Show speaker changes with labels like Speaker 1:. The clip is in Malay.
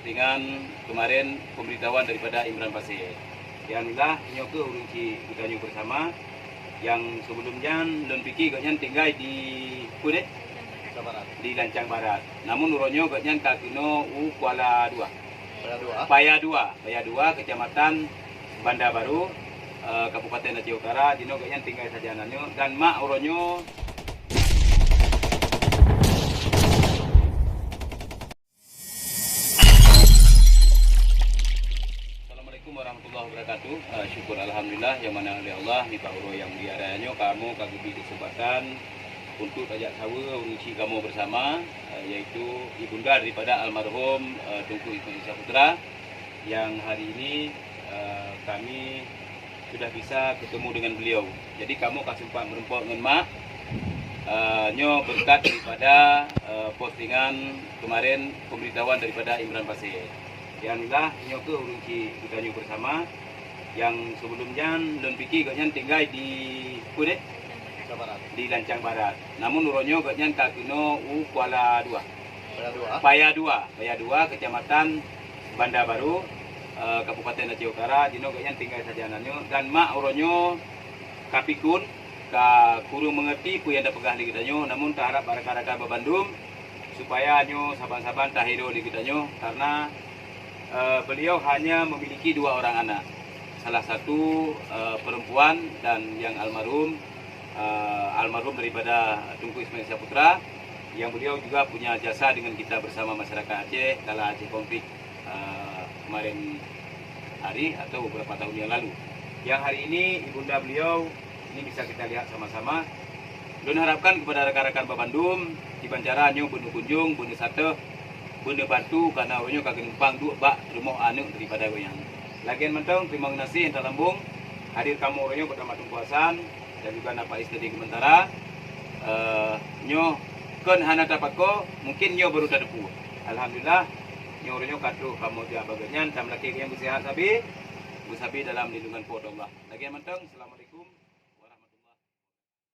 Speaker 1: postingan kemarin pemberitahuan daripada Imran Pasir. Alhamdulillah nyo ke urunci kita nyo bersama yang sebelumnya dan pikir katnya tinggal di Kudet di Lancang Barat. Namun uronyo katnya kakino Kuala Dua. Paya Dua, Kecamatan Bandar Baru, Kabupaten Aceh Utara. Dino katnya tinggal saja nanyo dan mak uronyo. Assalamualaikum warahmatullahi wabarakatuh. Syukur alhamdulillah yang mana oleh Allah ni Pak Uro yang diarahnya kamu kagubi kesempatan untuk ajak sawa urusi kamu bersama, yaitu ibunda daripada almarhum Tunku Ismail Saputra yang hari ini kami sudah bisa ketemu dengan beliau. Jadi kamu kasih sempat merempok dengan mak nyo berkat daripada postingan kemarin pemberitahuan daripada Imran Pasir. Alhamdulillah nyo ke urunci kita nyo bersama yang sebelumnya dan pikir katnya tinggal di Kudet di Lancang Barat. Namun uronyo katnya kakino Kuala Dua. Paya Dua, Kecamatan Bandar Baru, Kabupaten Aceh Utara. Dino katnya tinggal saja nanyo dan mak uronyo kapikun ka kurung mengerti pu yang dah pegah di kita nyo. Namun terharap rakan-rakan Bandung supaya nyo saban-saban tahido di kita nyo karena beliau hanya memiliki 2 orang anak, salah satu perempuan dan yang almarhum daripada Tunku Ismail Saputra, yang beliau juga punya jasa dengan kita bersama masyarakat Aceh kala Aceh konflik kemarin hari atau beberapa tahun yang lalu. Yang hari ini ibunda beliau ini bisa kita lihat sama-sama. Dan harapkan kepada rekan-rekan Bandung di Banjaran nyo bunuh kunjung, bunuh sate, benda bantu karena orangnya kagak numpang duk bak rumah anak daripada goyang. Lagian mentong terima kasih yang terlambung hadir kamu orangnya pertama tungkuasan dan juga napa istri sementara nyo kon hana tapako mungkin nyo baru tadepu. Alhamdulillah nyo orangnya kadu kamu dia bagian tam laki yang bersehat sabi dalam lindungan Allah. Lagian mentong assalamualaikum.